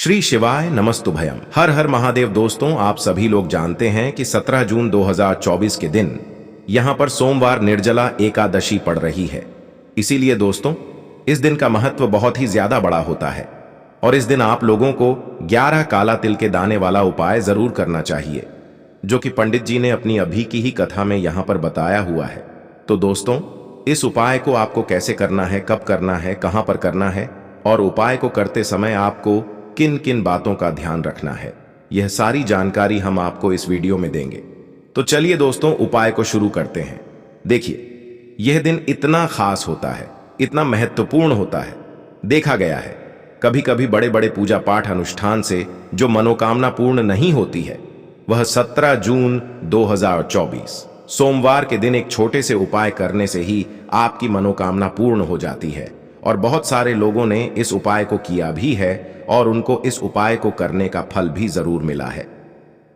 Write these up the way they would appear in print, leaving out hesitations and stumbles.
श्री शिवाय नमस्तुभयम। हर हर महादेव। दोस्तों, आप सभी लोग जानते हैं कि 17 जून 2024 के दिन यहां पर सोमवार निर्जला एकादशी पड़ रही है। इसीलिए दोस्तों, इस दिन का महत्व बहुत ही ज्यादा बड़ा होता है और इस दिन आप लोगों को 11 काला तिल के दाने वाला उपाय जरूर करना चाहिए, जो कि पंडित जी ने अपनी अभी की ही कथा में यहां पर बताया हुआ है। तो दोस्तों, इस उपाय को आपको कैसे करना है, कब करना है, कहां पर करना है और उपाय को करते समय आपको किन किन बातों का ध्यान रखना है, यह सारी जानकारी हम आपको इस वीडियो में देंगे। तो चलिए दोस्तों, उपाय को शुरू करते हैं। देखिए, यह दिन इतना खास होता है, इतना महत्वपूर्ण होता है। देखा गया है कभी कभी बड़े बड़े पूजा पाठ अनुष्ठान से जो मनोकामना पूर्ण नहीं होती है, वह 17 जून 2024 सोमवार के दिन एक छोटे से उपाय करने से ही आपकी मनोकामना पूर्ण हो जाती है। और बहुत सारे लोगों ने इस उपाय को किया भी है और उनको इस उपाय को करने का फल भी जरूर मिला है।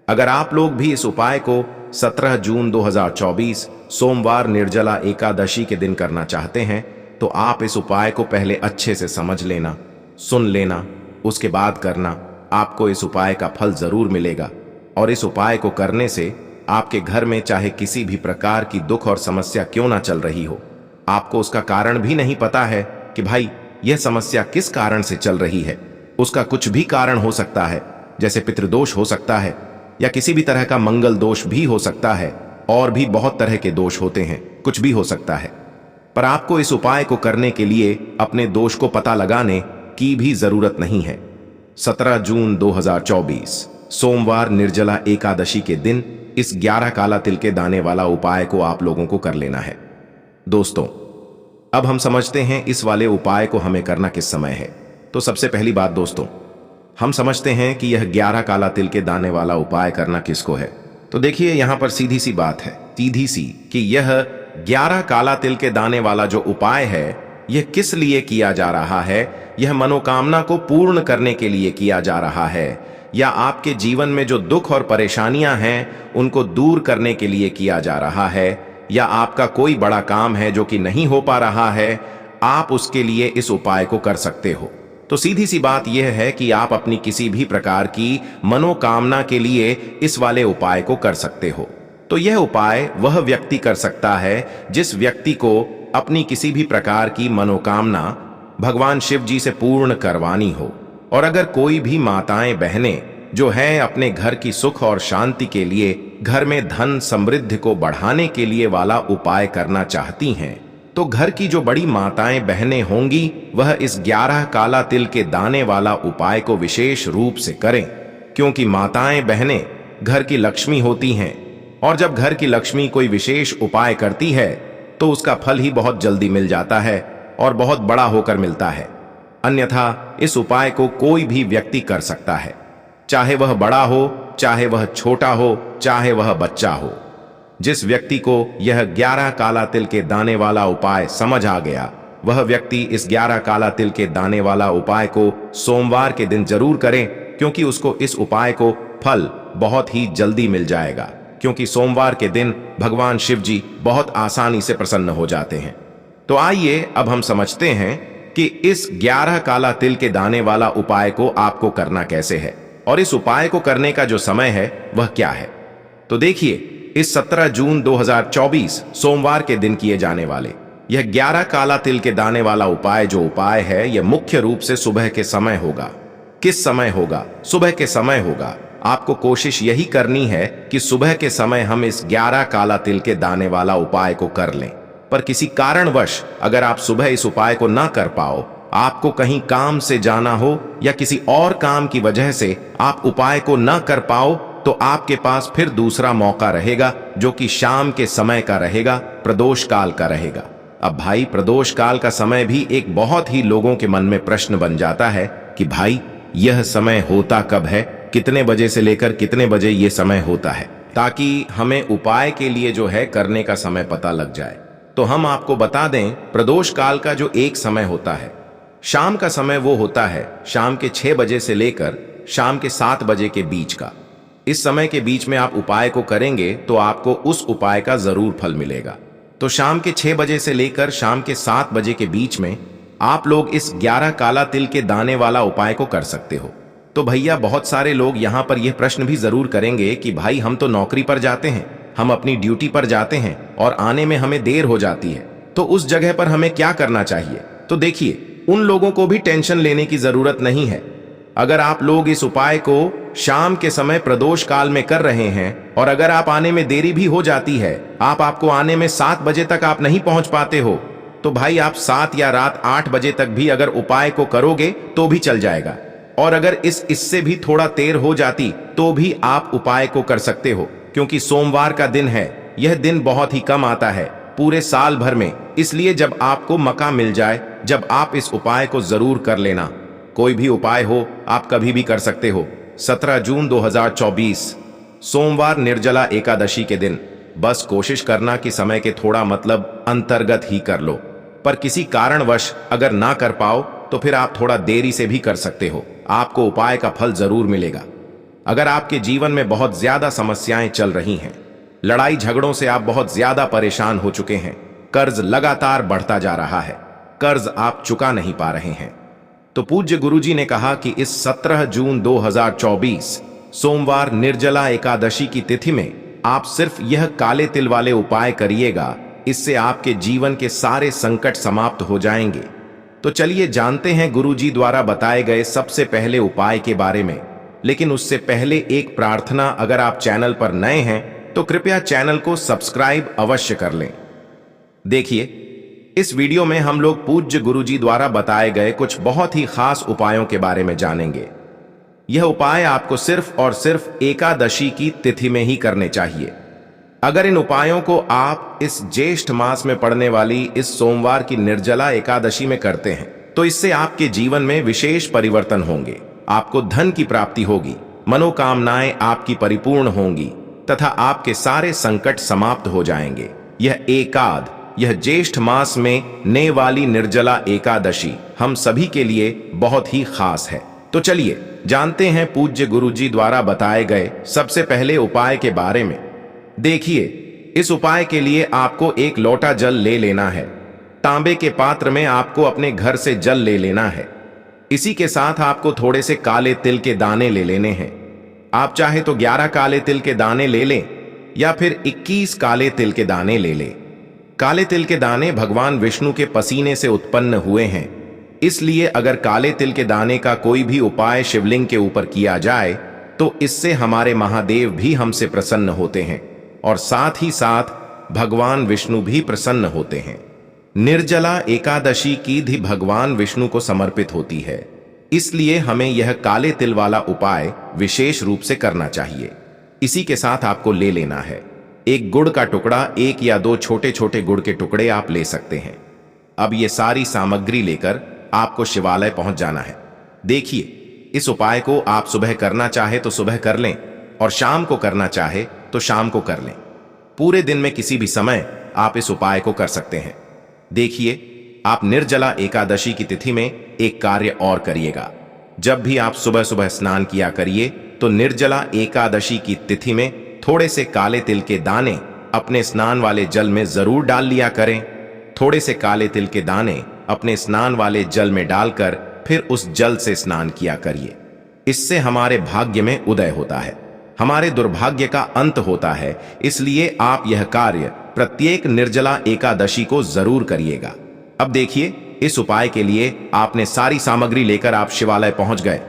अगर आप लोग भी इस उपाय को 17 जून 2024 सोमवार निर्जला एकादशी के दिन करना चाहते हैं, तो आप इस उपाय को पहले अच्छे से समझ लेना, सुन लेना, उसके बाद करना। आपको इस उपाय का फल जरूर मिलेगा और इस उपाय को करने से आपके घर में चाहे किसी भी प्रकार की दुख और समस्या क्यों ना चल रही हो, आपको उसका कारण भी नहीं पता है कि भाई यह समस्या किस कारण से चल रही है। उसका कुछ भी कारण हो सकता है, जैसे पितृदोष हो सकता है या किसी भी तरह का मंगल दोष भी हो सकता है, और भी बहुत तरह के दोष होते हैं, कुछ भी हो सकता है। पर आपको इस उपाय को करने के लिए अपने दोष को पता लगाने की भी जरूरत नहीं है। 17 जून 2024 सोमवार निर्जला एकादशी के दिन इस 11 काला तिल के दाने वाला उपाय को आप लोगों को कर लेना है। दोस्तों, अब हम समझते हैं इस वाले उपाय को हमें करना किस समय है। तो सबसे पहली बात दोस्तों, हम समझते हैं कि यह 11 काला तिल के दाने वाला उपाय करना किसको है। तो देखिए, यहां पर सीधी सी बात है, सीधी सी, कि यह 11 काला तिल के दाने वाला जो उपाय है, यह किस लिए किया जा रहा है। यह मनोकामना को पूर्ण करने के लिए किया जा रहा है, या आपके जीवन में जो दुख और परेशानियां हैं उनको दूर करने के लिए किया जा रहा है, या आपका कोई बड़ा काम है जो कि नहीं हो पा रहा है, आप उसके लिए इस उपाय को कर सकते हो। तो सीधी सी बात यह है कि आप अपनी किसी भी प्रकार की मनोकामना के लिए इस वाले उपाय को कर सकते हो। तो यह उपाय वह व्यक्ति कर सकता है जिस व्यक्ति को अपनी किसी भी प्रकार की मनोकामना भगवान शिव जी से पूर्ण करवानी हो। और अगर कोई भी माताएं बहनें जो हैं अपने घर की सुख और शांति के लिए, घर में धन समृद्धि को बढ़ाने के लिए वाला उपाय करना चाहती हैं, तो घर की जो बड़ी माताएं बहनें होंगी वह इस 11 काला तिल के दाने वाला उपाय को विशेष रूप से करें, क्योंकि माताएं बहनें घर की लक्ष्मी होती हैं और जब घर की लक्ष्मी कोई विशेष उपाय करती है तो उसका फल ही बहुत जल्दी मिल जाता है और बहुत बड़ा होकर मिलता है। अन्यथा इस उपाय को कोई भी व्यक्ति कर सकता है, चाहे वह बड़ा हो, चाहे वह छोटा हो, चाहे वह बच्चा हो। जिस व्यक्ति को यह 11 काला तिल के दाने वाला उपाय समझ आ गया, वह व्यक्ति इस 11 काला तिल के दाने वाला उपाय को सोमवार के दिन जरूर करें, क्योंकि उसको इस उपाय को फल बहुत ही जल्दी मिल जाएगा। क्योंकि सोमवार के दिन भगवान शिव जी बहुत आसानी से प्रसन्न हो जाते हैं। तो आइए अब हम समझते हैं कि इस 11 काला तिल के दाने वाला उपाय को आपको करना कैसे है और इस उपाय को करने का जो समय है वह क्या है। तो देखिए, इस 17 जून 2024 सोमवार के दिन किए जाने वाले यह 11 काला तिल के दाने वाला उपाय जो उपाय है, यह मुख्य रूप से सुबह के समय होगा। किस समय होगा? सुबह के समय होगा। आपको कोशिश यही करनी है कि सुबह के समय हम इस 11 काला तिल के दाने वाला उपाय को कर लें। पर किसी कारणवश अगर आप सुबह इस उपाय को ना कर पाओ, आपको कहीं काम से जाना हो या किसी और काम की वजह से आप उपाय को ना कर पाओ, तो आपके पास फिर दूसरा मौका रहेगा, जो कि शाम के समय का रहेगा, प्रदोष काल का रहेगा। अब भाई, प्रदोष काल का समय भी एक बहुत ही लोगों के मन में प्रश्न बन जाता है कि भाई यह समय होता कब है, कितने बजे से लेकर कितने बजे यह समय होता है, ताकि हमें उपाय के लिए जो है करने का समय पता लग जाए। तो हम आपको बता दें, प्रदोष काल का जो एक समय होता है, शाम का समय, वो होता है शाम के 6 बजे से लेकर शाम के 7 बजे के बीच का। इस समय के बीच में आप उपाय को करेंगे तो आपको उस उपाय का जरूर फल मिलेगा। तो शाम के 6 बजे से लेकर शाम के 7 बजे के बीच में आप लोग इस 11 काला तिल के दाने वाला उपाय को कर सकते हो। तो भैया बहुत सारे लोग यहाँ पर यह प्रश्न भी जरूर करेंगे कि भाई हम तो नौकरी पर जाते हैं, हम अपनी ड्यूटी पर जाते हैं और आने में हमें देर हो जाती है, तो उस जगह पर हमें क्या करना चाहिए। तो देखिए, उन लोगों को भी टेंशन लेने की जरूरत नहीं है। अगर आप लोग इस उपाय को शाम के समय प्रदोष काल में कर रहे हैं और अगर आप आने में देरी भी हो जाती है, आपको आने में 7 बजे तक आप नहीं पहुंच पाते हो, तो भाई आप 7 या रात 8 बजे तक भी अगर उपाय को करोगे तो भी चल जाएगा। और अगर इससे भी थोड़ा देर हो जाती तो भी आप उपाय को कर सकते हो, क्योंकि सोमवार का दिन है। यह दिन बहुत ही कम आता है पूरे साल भर में, इसलिए जब आपको मौका मिल जाए, जब आप इस उपाय को जरूर कर लेना। कोई भी उपाय हो आप कभी भी कर सकते हो। 17 जून 2024 सोमवार निर्जला एकादशी के दिन बस कोशिश करना कि समय के थोड़ा मतलब अंतर्गत ही कर लो, पर किसी कारणवश अगर ना कर पाओ तो फिर आप थोड़ा देरी से भी कर सकते हो। आपको उपाय का फल जरूर मिलेगा। अगर आपके जीवन में बहुत ज्यादा समस्याएं चल रही हैं, लड़ाई झगड़ों से आप बहुत ज्यादा परेशान हो चुके हैं, कर्ज लगातार बढ़ता जा रहा है, कर्ज आप चुका नहीं पा रहे हैं, तो पूज्य गुरुजी ने कहा कि इस 17 जून 2024 सोमवार निर्जला एकादशी की तिथि में आप सिर्फ यह काले तिल वाले उपाय करिएगा। इससे आपके जीवन के सारे संकट समाप्त हो जाएंगे। तो चलिए जानते हैं गुरुजी द्वारा बताए गए सबसे पहले उपाय के बारे में। लेकिन उससे पहले एक प्रार्थना, अगर आप चैनल पर नए हैं तो कृपया चैनल को सब्सक्राइब अवश्य कर लें। देखिए, इस वीडियो में हम लोग पूज्य गुरुजी द्वारा बताए गए कुछ बहुत ही खास उपायों के बारे में जानेंगे। यह उपाय आपको सिर्फ और सिर्फ एकादशी की तिथि में ही करने चाहिए। अगर इन उपायों को आप इस ज्येष्ठ मास में पड़ने वाली इस सोमवार की निर्जला एकादशी में करते हैं तो इससे आपके जीवन में विशेष परिवर्तन होंगे। आपको धन की प्राप्ति होगी, मनोकामनाएं आपकी परिपूर्ण होंगी तथा आपके सारे संकट समाप्त हो जाएंगे। यह ज्येष्ठ मास में ने वाली निर्जला एकादशी हम सभी के लिए बहुत ही खास है। तो चलिए जानते हैं पूज्य गुरुजी द्वारा बताए गए सबसे पहले उपाय के बारे में। देखिए, इस उपाय के लिए आपको एक लोटा जल ले लेना है। तांबे के पात्र में आपको अपने घर से जल ले लेना है। इसी के साथ आपको थोड़े से काले तिल के दाने ले लेने हैं। आप चाहे तो 11 काले तिल के दाने ले लें या फिर 21 काले तिल के दाने ले लें। काले तिल के दाने भगवान विष्णु के पसीने से उत्पन्न हुए हैं, इसलिए अगर काले तिल के दाने का कोई भी उपाय शिवलिंग के ऊपर किया जाए तो इससे हमारे महादेव भी हमसे प्रसन्न होते हैं और साथ ही साथ भगवान विष्णु भी प्रसन्न होते हैं। निर्जला एकादशी की भी भगवान विष्णु को समर्पित होती है, इसलिए हमें यह काले तिल वाला उपाय विशेष रूप से करना चाहिए। इसी के साथ आपको ले लेना है एक गुड़ का टुकड़ा, 1 या 2 छोटे छोटे गुड़ के टुकड़े आप ले सकते हैं। अब ये सारी सामग्री लेकर आपको शिवालय पहुंच जाना है। देखिए, इस उपाय को आप सुबह करना चाहे तो सुबह कर लें और शाम को करना चाहे तो शाम को कर लें। पूरे दिन में किसी भी समय आप इस उपाय को कर सकते हैं। देखिए, आप निर्जला एकादशी की तिथि में एक कार्य और करिएगा। जब भी आप सुबह सुबह स्नान किया करिए तो निर्जला एकादशी की तिथि में थोड़े से काले तिल के दाने अपने स्नान वाले जल में जरूर डाल लिया करें। थोड़े से काले तिल के दाने अपने स्नान वाले जल में डालकर फिर उस जल से स्नान किया करिए। इससे हमारे भाग्य में उदय होता है, हमारे दुर्भाग्य का अंत होता है। इसलिए आप यह कार्य प्रत्येक निर्जला एकादशी को जरूर करिएगा। अब देखिए, इस उपाय के लिए आपने सारी सामग्री लेकर आप शिवालय पहुंच गए।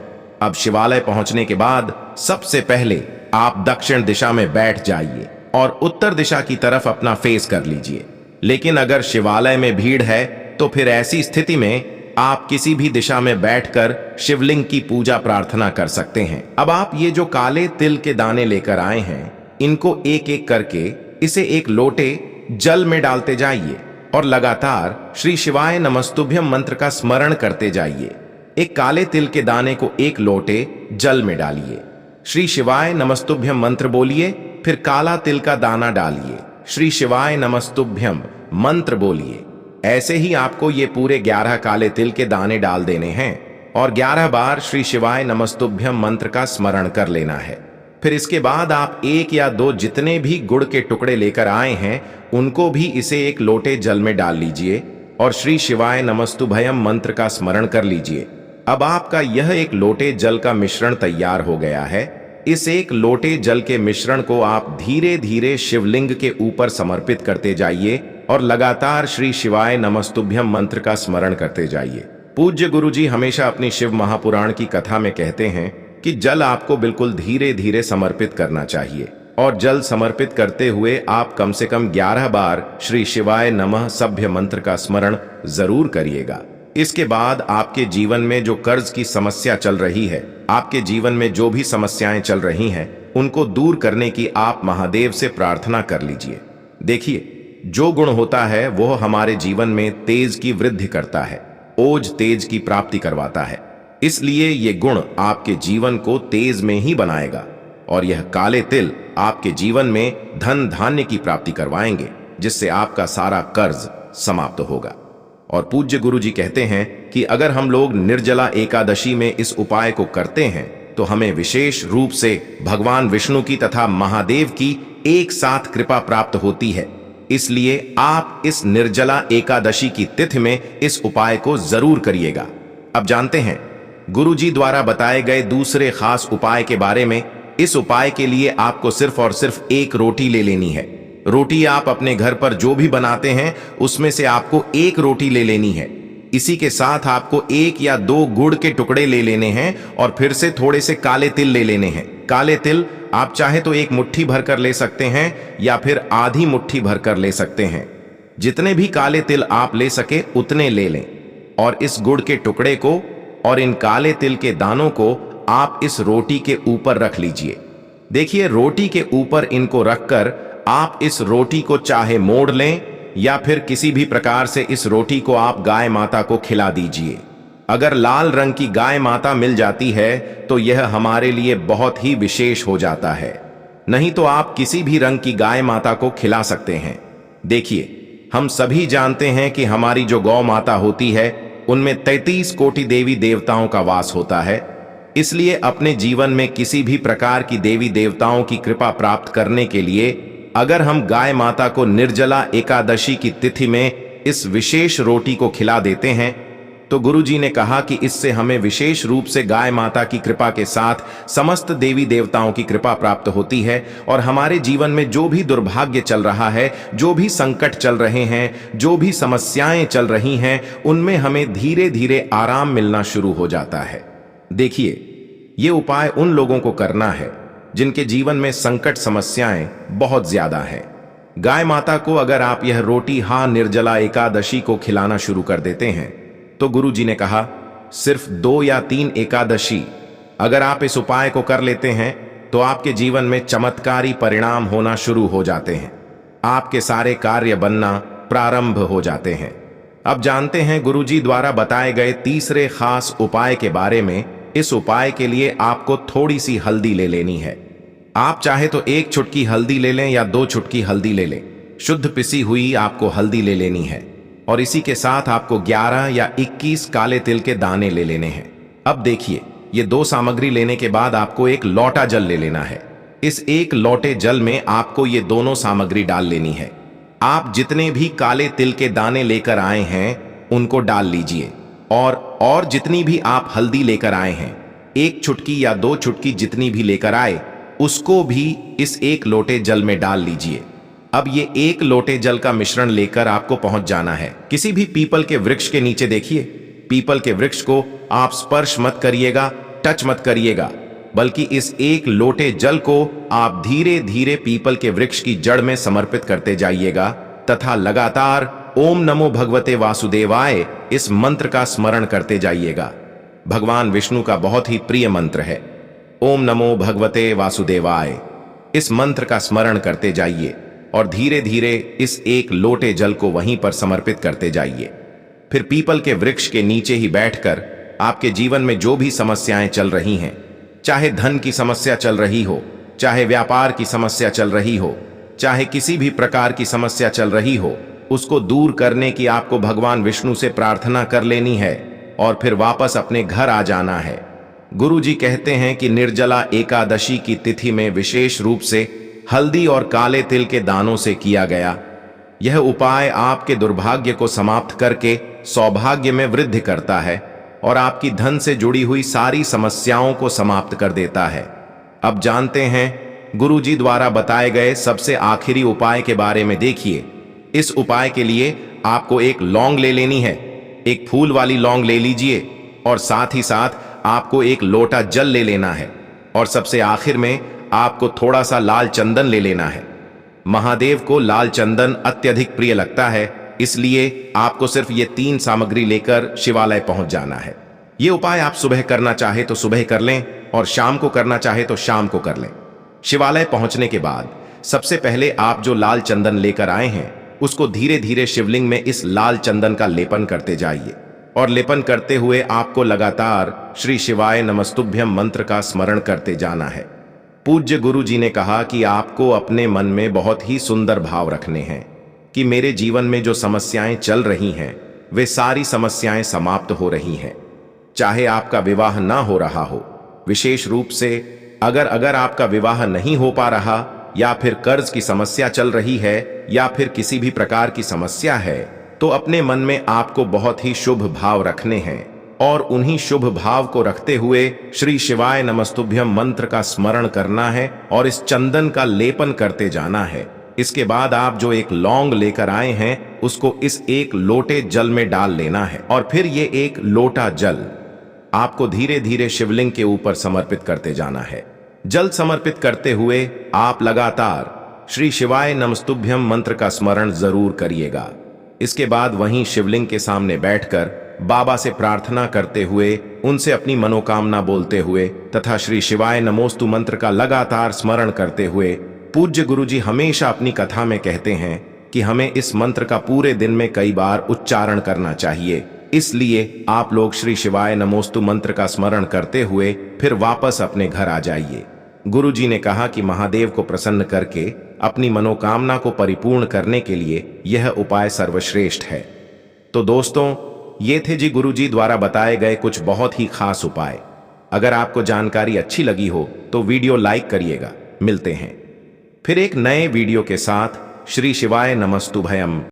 अब शिवालय पहुंचने के बाद सबसे पहले आप दक्षिण दिशा में बैठ जाइए और उत्तर दिशा की तरफ अपना फेस कर लीजिए। लेकिन अगर शिवालय में भीड़ है तो फिर ऐसी स्थिति में आप किसी भी दिशा में बैठकर शिवलिंग की पूजा प्रार्थना कर सकते हैं। अब आप ये जो काले तिल के दाने लेकर आए हैं, इनको एक एक करके इसे एक लोटे जल में डालते जाइए और लगातार श्री शिवाय नमस्तुभ्यम मंत्र का स्मरण करते जाइए। एक काले तिल के दाने को एक लोटे जल में डालिए, श्री शिवाय नमस्तुभ्यम मंत्र बोलिए, फिर काला तिल का दाना डालिए, श्री शिवाय नमस्तुभ्यम मंत्र बोलिए। ऐसे ही आपको ये पूरे 11 काले तिल के दाने डाल देने हैं और 11 बार श्री शिवाय नमस्तुभ्यम मंत्र का स्मरण कर लेना है। फिर इसके बाद आप 1 या 2 जितने भी गुड़ के टुकड़े लेकर आए हैं उनको भी इसे एक लोटे जल में डाल लीजिए और श्री शिवाय नमस्तुभयम मंत्र का स्मरण कर लीजिए। अब आपका यह एक लोटे जल का मिश्रण तैयार हो गया है। इस एक लोटे जल के मिश्रण को आप धीरे धीरे शिवलिंग के ऊपर समर्पित करते जाइए और लगातार श्री शिवाय नमस्तुभ्यम मंत्र का स्मरण करते जाइए। पूज्य गुरुजी हमेशा अपनी शिव महापुराण की कथा में कहते हैं कि जल आपको बिल्कुल धीरे धीरे समर्पित करना चाहिए और जल समर्पित करते हुए आप कम से कम 11 बार श्री शिवाय नमः सभ्य मंत्र का स्मरण जरूर करिएगा। इसके बाद आपके जीवन में जो कर्ज की समस्या चल रही है, आपके जीवन में जो भी समस्याएं चल रही हैं, उनको दूर करने की आप महादेव से प्रार्थना कर लीजिए। देखिए, जो गुण होता है वो हमारे जीवन में तेज की वृद्धि करता है, ओज तेज की प्राप्ति करवाता है। इसलिए ये गुण आपके जीवन को तेज में ही बनाएगा और यह काले तिल आपके जीवन में धन धान्य की प्राप्ति करवाएंगे, जिससे आपका सारा कर्ज समाप्त होगा। और पूज्य गुरु जी कहते हैं कि अगर हम लोग निर्जला एकादशी में इस उपाय को करते हैं तो हमें विशेष रूप से भगवान विष्णु की तथा महादेव की एक साथ कृपा प्राप्त होती है। इसलिए आप इस निर्जला एकादशी की तिथि में इस उपाय को जरूर करिएगा। अब जानते हैं गुरु जी द्वारा बताए गए दूसरे खास उपाय के बारे में। इस उपाय के लिए आपको सिर्फ और सिर्फ एक रोटी ले लेनी है। रोटी आप अपने घर पर जो भी बनाते हैं उसमें से आपको एक रोटी ले लेनी है। इसी के साथ आपको 1 या 2 गुड़ के टुकड़े ले लेने हैं और फिर से थोड़े से काले तिल ले लेने हैं। काले तिल आप चाहे तो 1 मुट्ठी भरकर ले सकते हैं या फिर आधी मुट्ठी भरकर ले सकते हैं। जितने भी काले तिल आप ले सके उतने ले लें और इस गुड़ के टुकड़े को और इन काले तिल के दानों को आप इस रोटी के ऊपर रख लीजिए। देखिए, रोटी के ऊपर इनको रखकर आप इस रोटी को चाहे मोड़ लें या फिर किसी भी प्रकार से इस रोटी को आप गाय माता को खिला दीजिए। अगर लाल रंग की गाय माता मिल जाती है तो यह हमारे लिए बहुत ही विशेष हो जाता है, नहीं तो आप किसी भी रंग की गाय माता को खिला सकते हैं। देखिए, हम सभी जानते हैं कि हमारी जो गौ माता होती है उनमें 33 कोटि देवी देवताओं का वास होता है। इसलिए अपने जीवन में किसी भी प्रकार की देवी देवताओं की कृपा प्राप्त करने के लिए अगर हम गाय माता को निर्जला एकादशी की तिथि में इस विशेष रोटी को खिला देते हैं तो गुरुजी ने कहा कि इससे हमें विशेष रूप से गाय माता की कृपा के साथ समस्त देवी देवताओं की कृपा प्राप्त होती है और हमारे जीवन में जो भी दुर्भाग्य चल रहा है, जो भी संकट चल रहे हैं, जो भी समस्याएं चल रही हैं, उनमें हमें धीरे धीरे आराम मिलना शुरू हो जाता है। देखिए, ये उपाय उन लोगों को करना है जिनके जीवन में संकट समस्याएं बहुत ज्यादा हैं। गाय माता को अगर आप यह रोटी निर्जला एकादशी को खिलाना शुरू कर देते हैं तो गुरु जी ने कहा सिर्फ 2 या 3 एकादशी अगर आप इस उपाय को कर लेते हैं तो आपके जीवन में चमत्कारी परिणाम होना शुरू हो जाते हैं। आपके सारे कार्य बनना प्रारंभ हो जाते हैं। अब जानते हैं गुरु जी द्वारा बताए गए तीसरे खास उपाय के बारे में। इस उपाय के लिए आपको थोड़ी सी हल्दी ले लेनी है। आप चाहे तो 1 चुटकी हल्दी ले लें या 2 चुटकी हल्दी ले लें। शुद्ध पिसी हुई आपको हल्दी ले लेनी है और इसी के साथ आपको 11 या 21 काले तिल के दाने ले लेने हैं। अब देखिए, ये 2 सामग्री लेने के बाद आपको 1 लोटा जल ले लेना है। इस 1 लोटे जल में आपको ये दोनों सामग्री डाल लेनी है। आप जितने भी काले तिल के दाने लेकर आए हैं उनको डाल लीजिए और जितनी भी आप हल्दी लेकर आए हैं, 1 चुटकी या 2 चुटकी जितनी भी लेकर आए, उसको भी इस 1 लोटे जल में डाल लीजिए। अब ये 1 लोटे जल का मिश्रण लेकर आपको पहुंच जाना है किसी भी पीपल के वृक्ष के नीचे। देखिए, पीपल के वृक्ष को आप स्पर्श मत करिएगा, टच मत करिएगा, बल्कि इस 1 लोटे जल को आप धीरे धीरे पीपल के वृक्ष की जड़ में समर्पित करते जाइएगा तथा लगातार ओम नमो भगवते वासुदेवाय इस मंत्र का स्मरण करते जाइएगा। भगवान विष्णु का बहुत ही प्रिय मंत्र है ओम नमो भगवते वासुदेवाय। इस मंत्र का स्मरण करते जाइए और धीरे धीरे इस 1 लोटे जल को वहीं पर समर्पित करते जाइए। फिर पीपल के वृक्ष के नीचे ही बैठकर आपके जीवन में जो भी समस्याएं चल रही हैं, चाहे धन की समस्या चल रही हो, चाहे व्यापार की समस्या चल रही हो, चाहे किसी भी प्रकार की समस्या चल रही हो, उसको दूर करने की आपको भगवान विष्णु से प्रार्थना कर लेनी है और फिर वापस अपने घर आ जाना है। गुरु जी कहते हैं कि निर्जला एकादशी की तिथि में विशेष रूप से हल्दी और काले तिल के दानों से किया गया यह उपाय आपके दुर्भाग्य को समाप्त करके सौभाग्य में वृद्धि करता है और आपकी धन से जुड़ी हुई सारी समस्याओं को समाप्त कर देता है। अब जानते हैं गुरुजी द्वारा बताए गए सबसे आखिरी उपाय के बारे में। देखिए, इस उपाय के लिए आपको एक लौंग ले लेनी है। एक फूल वाली लौंग ले लीजिए और साथ ही साथ आपको एक लोटा जल ले लेना है और सबसे आखिर में आपको थोड़ा सा लाल चंदन ले लेना है। महादेव को लाल चंदन अत्यधिक प्रिय लगता है, इसलिए आपको सिर्फ ये 3 सामग्री लेकर शिवालय पहुंच जाना है। ये उपाय आप सुबह करना चाहे तो सुबह कर लें और शाम को करना चाहे तो शाम को कर लें। शिवालय पहुंचने के बाद सबसे पहले आप जो लाल चंदन लेकर आए हैं उसको धीरे धीरे शिवलिंग में इस लाल चंदन का लेपन करते जाइए और लेपन करते हुए आपको लगातार श्री शिवाय नमस्तुभ्यम मंत्र का स्मरण करते जाना है। पूज्य गुरु जी ने कहा कि आपको अपने मन में बहुत ही सुंदर भाव रखने हैं कि मेरे जीवन में जो समस्याएं चल रही हैं वे सारी समस्याएं समाप्त हो रही हैं। चाहे आपका विवाह ना हो रहा हो, विशेष रूप से अगर आपका विवाह नहीं हो पा रहा, या फिर कर्ज की समस्या चल रही है, या फिर किसी भी प्रकार की समस्या है, तो अपने मन में आपको बहुत ही शुभ भाव रखने हैं और उन्हीं शुभ भाव को रखते हुए श्री शिवाय नमस्तुभ्यम मंत्र का स्मरण करना है और इस चंदन का लेपन करते जाना है। इसके बाद आप जो एक लौंग लेकर आए हैं उसको इस एक लोटे जल में डाल लेना है और फिर ये एक लोटा जल आपको धीरे धीरे शिवलिंग के ऊपर समर्पित करते जाना है। जल समर्पित करते हुए आप लगातार श्री शिवाय नमस्तुभ्यम मंत्र का स्मरण जरूर करिएगा। इसके बाद वहीं शिवलिंग के सामने बैठकर बाबा से प्रार्थना करते हुए, उनसे अपनी मनोकामना बोलते हुए तथा श्री शिवाय नमोस्तु मंत्र का लगातार स्मरण करते हुए, पूज्य गुरुजी हमेशा अपनी कथा में कहते हैं कि हमें इस मंत्र का पूरे दिन में कई बार उच्चारण करना चाहिए। इसलिए आप लोग श्री शिवाय नमोस्तु मंत्र का स्मरण करते हुए फिर वापस अपने घर आ जाइए। गुरुजी ने कहा कि महादेव को प्रसन्न करके अपनी मनोकामना को परिपूर्ण करने के लिए यह उपाय सर्वश्रेष्ठ है। तो दोस्तों, ये थे जी गुरुजी द्वारा बताए गए कुछ बहुत ही खास उपाय। अगर आपको जानकारी अच्छी लगी हो तो वीडियो लाइक करिएगा। मिलते हैं फिर एक नए वीडियो के साथ। श्री शिवाय नमस्तुभयम।